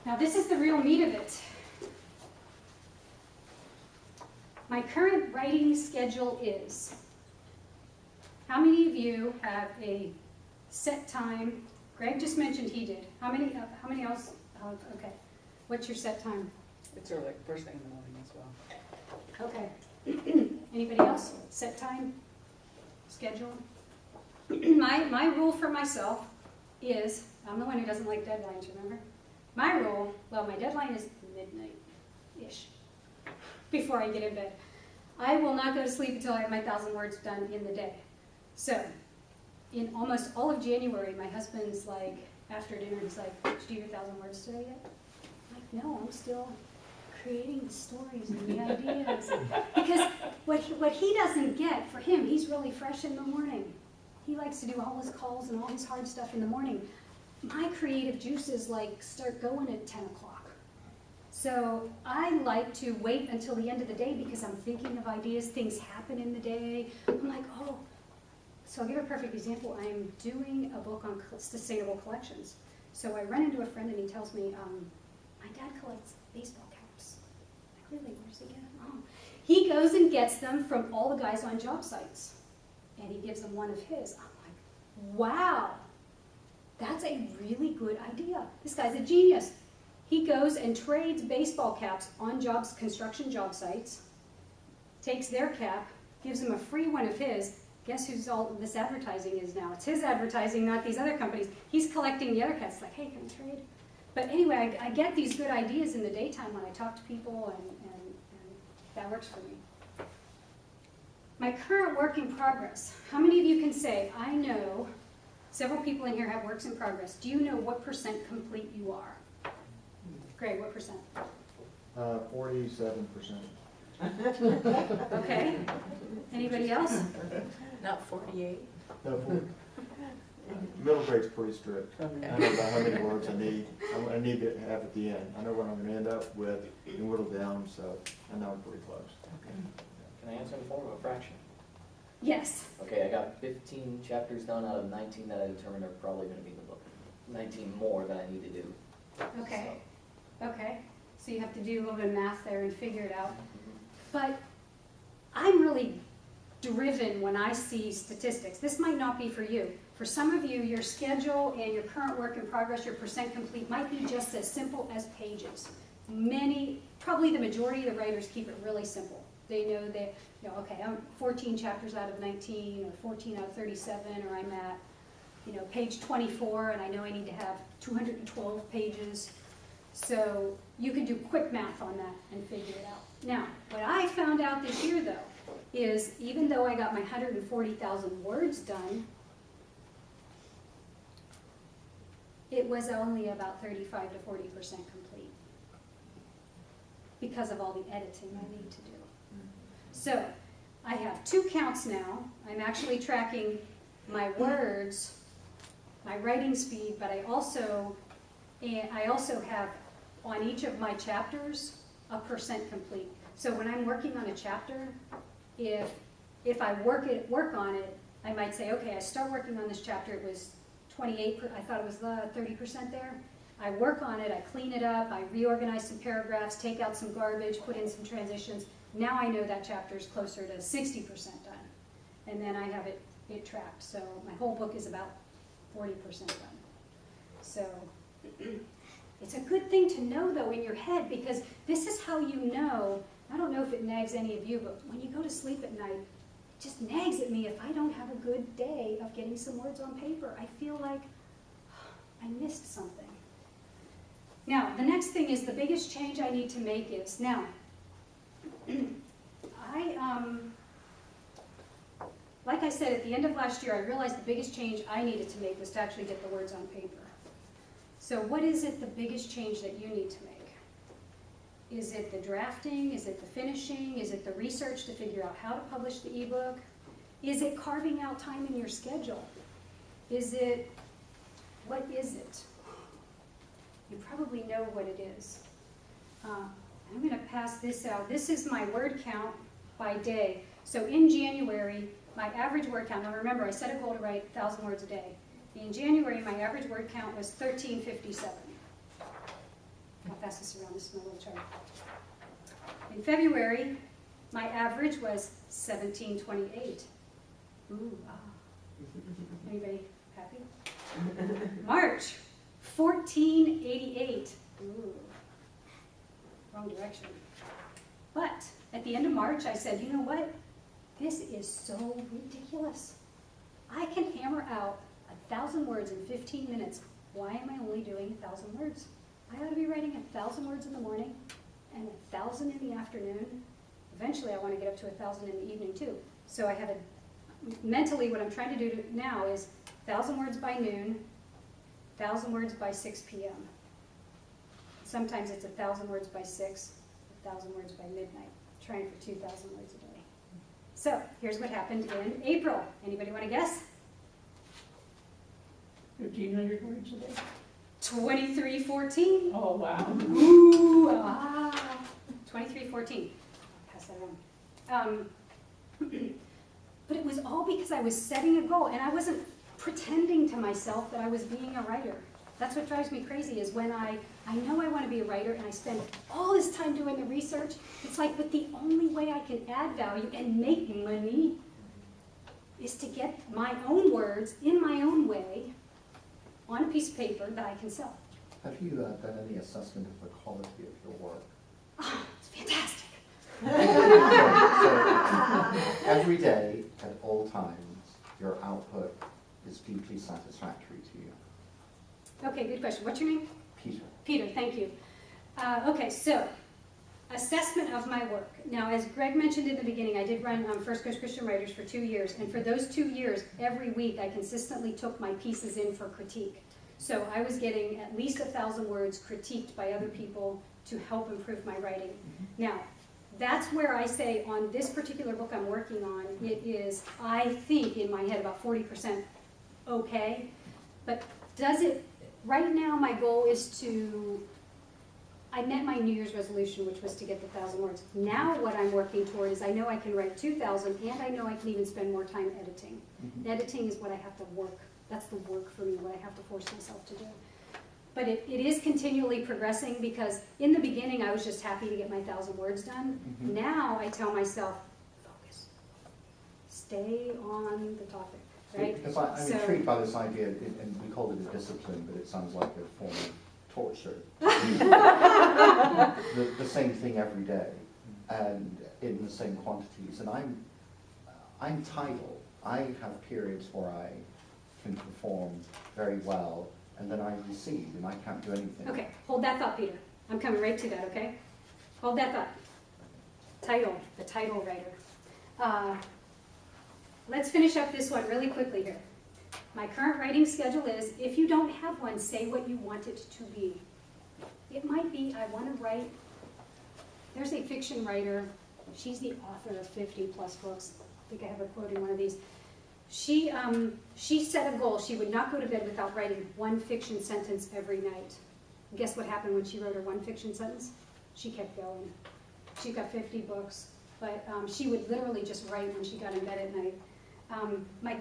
Now this is the real meat of it. My current writing schedule is, how many of you have a set time? Greg just mentioned he did. How many else? Oh, okay. What's your set time? It's early, first thing in the morning as well. Okay. Anybody else? Set time? Schedule? My rule for myself is, I'm the one who doesn't like deadlines, remember? My rule, well, my deadline is midnight-ish, before I get in bed. I will not go to sleep until I have my 1,000 words done in the day. So, in almost all of January, my husband's like, after dinner, he's like, did you do your 1,000 words today yet? I'm like, no, I'm still creating the stories and the ideas. Because what he doesn't get, for him, he's really fresh in the morning. He likes to do all his calls and all his hard stuff in the morning. My creative juices like start going at 10 o'clock. So I like to wait until the end of the day because I'm thinking of ideas, things happen in the day. I'm like, oh. So I'll give a perfect example. I'm doing a book on sustainable collections. So I run into a friend and he tells me, my dad collects baseball caps. I'm like, really, where's he get them? Oh. He goes and gets them from all the guys on job sites. And he gives them one of his. I'm like, wow, that's a really good idea. This guy's a genius. He goes and trades baseball caps on jobs, construction job sites, takes their cap, gives them a free one of his. Guess who's all this advertising is now? It's his advertising, not these other companies. He's collecting the other caps. Like, hey, can I trade? But anyway, I get these good ideas in the daytime when I talk to people, and that works for me. My current work in progress. How many of you can say, I know several people in here have works in progress. Do you know what % complete you are? Greg, what percent? 47%. Okay. Anybody else? Not 48. No, middle grade's pretty strict. I know about how many words I need. I need to have at the end. I know what I'm going to end up with and whittle down, so I know I'm pretty close. Okay. Can I answer in the form of a fraction? Yes. Okay, I got 15 chapters done out of 19 that I determined are probably going to be in the book. 19 more that I need to do. Okay. Okay. So you have to do a little bit of math there and figure it out. But I'm really driven when I see statistics. This might not be for you. For some of you, your schedule and your current work in progress, your % complete, might be just as simple as pages. Many, probably the majority of the writers keep it really simple. They know that, okay, I'm 14 chapters out of 19, or 14 out of 37, or I'm at, page 24, and I know I need to have 212 pages. So you can do quick math on that and figure it out. Now, what I found out this year, though, is even though I got my 140,000 words done, it was only about 35 to 40% complete because of all the editing I need to do. So I have 2 counts now. I'm actually tracking my words, my writing speed, but I also have on each of my chapters a % complete. So when I'm working on a chapter, if I work on it, I might say, okay, I start working on this chapter, it was 28, I thought it was 30% there. I work on it, I clean it up, I reorganize some paragraphs, take out some garbage, put in some transitions. Now I know that chapter is closer to 60% done. And then I have it tracked. So my whole book is about 40% done. So it's a good thing to know, though, in your head, because this is how you know. I don't know if it nags any of you, but when you go to sleep at night, it just nags at me if I don't have a good day of getting some words on paper. I feel like I missed something. Now, the next thing is the biggest change I need to make is, now, like I said, at the end of last year, I realized the biggest change I needed to make was to actually get the words on paper. So what is it, the biggest change that you need to make? Is it the drafting? Is it the finishing? Is it the research to figure out how to publish the ebook? Is it carving out time in your schedule? What is it? You probably know what it is. I'm going to pass this out. This is my word count by day. So in January, my average word count, now remember I set a goal to write 1,000 words a day. In January, my average word count was 1357. I'll pass this around. This is my little chart. In February, my average was 1728. Ooh, ah. Anybody happy? March, 1488. Ooh, wrong direction. But at the end of March, I said, you know what? This is so ridiculous. I can hammer out 1,000 words in 15 minutes. Why am I only doing 1,000 words? I ought to be writing 1,000 words in the morning and 1,000 in the afternoon. Eventually, I want to get up to 1,000 in the evening too. So I have mentally, what I'm trying to do now is 1,000 words by noon, 1,000 words by 6 p.m. Sometimes it's 1,000 words by 6, 1,000 words by midnight. Trying for 2,000 words a day. So here's what happened in April. Anybody want to guess? 1,500 words a day. 2314. Oh, wow. Ooh, ah. 2314. Pass that around. But it was all because I was setting a goal, and I wasn't pretending to myself that I was being a writer. That's what drives me crazy, is when I know I want to be a writer and I spend all this time doing the research. It's like, but the only way I can add value and make money is to get my own words in my own way on a piece of paper that I can sell. Have you done any assessment of the quality of your work? Oh, it's fantastic. So every day, at all times, your output is deeply satisfactory to you. Okay, good question. What's your name? Peter. Peter, thank you. Okay, so assessment of my work. Now, as Greg mentioned in the beginning, I did run First Coast Christian Writers for 2 years, and for those 2 years, every week I consistently took my pieces in for critique. So I was getting at least 1,000 words critiqued by other people to help improve my writing. Now, that's where I say on this particular book I'm working on, it is, I think in my head, about 40% okay, but does it, right now my goal is to, I met my New Year's resolution, which was to get the 1,000 words. Now what I'm working toward is I know I can write 2,000, and I know I can even spend more time editing. Editing is what I have to work. That's the work for me, what I have to force myself to do. But it is continually progressing, because in the beginning I was just happy to get my 1,000 words done. Now I tell myself, focus. Stay on the topic, right? Because I'm intrigued by this idea, and we call it a discipline, but it sounds like a form of torture. the same thing every day, and in the same quantities. And I'm tidal. I have periods where I can perform very well, and then I recede, and I can't do anything. Okay, hold that thought, Peter. I'm coming right to that, okay? Hold that thought. Title, the title writer. Let's finish up this one really quickly here. My current writing schedule is, if you don't have one, say what you want it to be. It might be, I want to write, there's a fiction writer, she's the author of 50 plus books. I think I have her quote in one of these. She set a goal. She would not go to bed without writing one fiction sentence every night. Guess what happened when she wrote her one fiction sentence? She kept going. She got 50 books, but she would literally just write when she got in bed at night.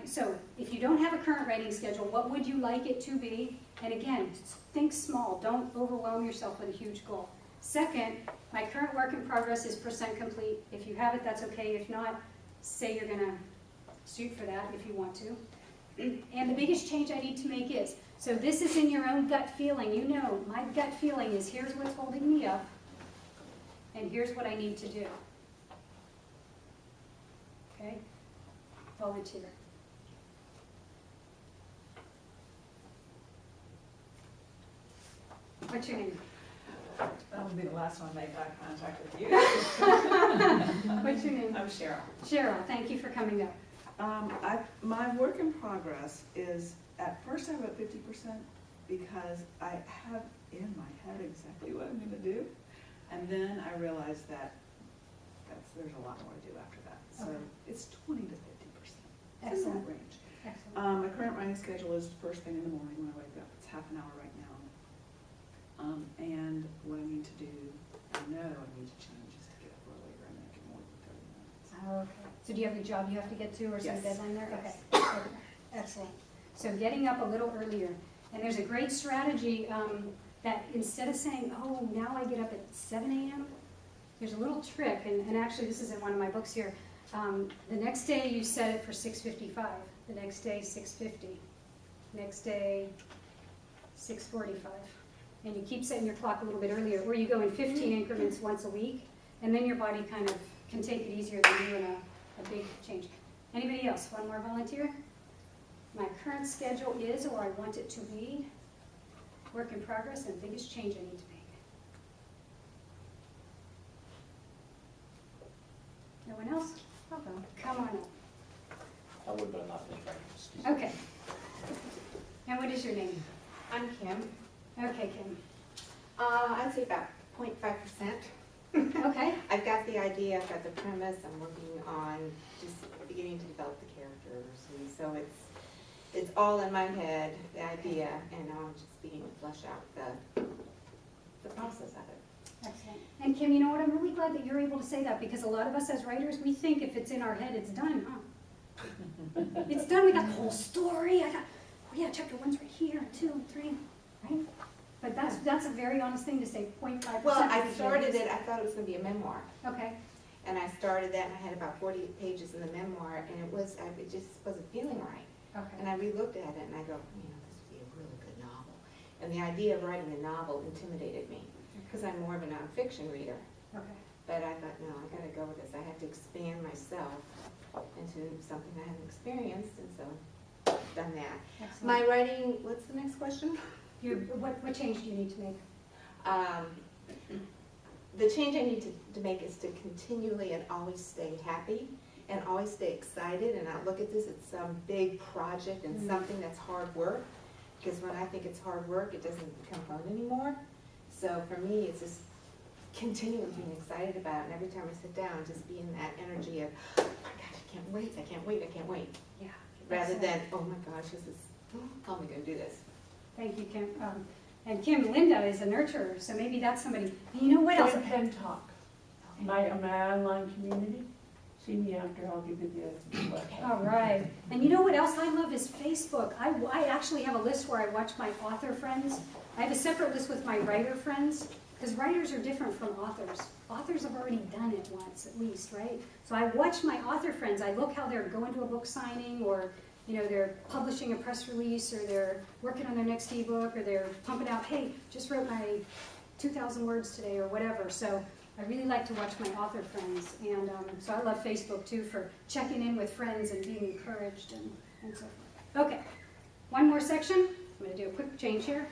So if you don't have a current writing schedule, what would you like it to be? And again, think small. Don't overwhelm yourself with a huge goal. Second, my current work in progress is % complete. If you have it, that's okay. If not, say you're going to shoot for that if you want to. And the biggest change I need to make is, so this is in your own gut feeling. You know, my gut feeling is, here's what's holding me up, and here's what I need to do. Okay? Volunteer. What's your name? That will be the last one to make eye contact with you. What's your name? I'm Cheryl. Cheryl, thank you for coming up. My work in progress is, at first I wrote 50% because I have in my head exactly what I'm going to do. And then I realized that there's a lot more to do after that. So Okay. it's 20 to 50%. It's in Excellent. that range. Excellent. My current writing schedule is first thing in the morning when I wake up. It's half an hour right now. And what I need to do, I know I need to change, is to get up earlier and make it more than 30 minutes. Okay. So do you have a job you have to get to, or some Yes. deadline there? Yes. Okay. Excellent. So getting up a little earlier. And there's a great strategy that instead of saying, oh, now I get up at 7 a.m., there's a little trick, and actually this is in one of my books here. The next day you set it for 6:55, the next day 6:50, next day 6:45. And you keep setting your clock a little bit earlier, or you go in 15 increments once a week, and then your body kind of can take it easier than doing a big change. Anybody else? One more volunteer? My current schedule is, or I want it to be, work in progress and biggest change I need to make. No one else? Come on up. I would, but I'm not going to. Okay. And what is your name? I'm Kim. Okay, Kim. I'd say about 0.5%. Okay. I've got the idea, I've got the premise, I'm working on just beginning to develop the characters, and so it's all in my head, the idea, and now I'm just beginning to flesh out the process of it. Excellent. And Kim, you know what? I'm really glad that you're able to say that, because a lot of us as writers, we think if it's in our head, it's done, huh? It's done. We got the whole story. I got, oh yeah, chapter 1's right here, 2 and 3, right? But that's a very honest thing to say, 0.5%. Well, I started it, I thought it was gonna be a memoir, Okay. and I started that, and I had about 40 pages in the memoir, and it just wasn't feeling right. Okay. And I re-looked at it, and I go, this would be a really good novel. And the idea of writing a novel intimidated me, because I'm more of a nonfiction reader. Okay. But I thought, no, I gotta go with this. I have to expand myself into something I haven't experienced, and so I've done that. Excellent. My writing, what's the next question? What change do you need to make? The change I need to make is to continually and always stay happy and always stay excited and not look at this as some big project and something that's hard work. Because when I think it's hard work, it doesn't become fun anymore. So for me, it's just continually being excited about it. And every time I sit down, just being that energy of, oh my gosh, I can't wait, I can't wait, I can't wait. Yeah. Rather Excellent. than, oh my gosh, this is, how am I gonna do this? Thank you, Kim. And Kim, Linda is a nurturer, so maybe that's somebody. And you know what else? Join Pen Talk, my online community. See me after, I'll give you the website. All right. And you know what else I love is Facebook. I actually have a list where I watch my author friends. I have a separate list with my writer friends, because writers are different from authors. Authors have already done it once, at least, right? So I watch my author friends. I look how they're going to a book signing, or they're publishing a press release, or they're working on their next ebook, or they're pumping out, hey, just wrote my 2,000 words today, or whatever. So I really like to watch my author friends, and so I love Facebook too for checking in with friends and being encouraged and so forth. Okay, one more section. I'm going to do a quick change here.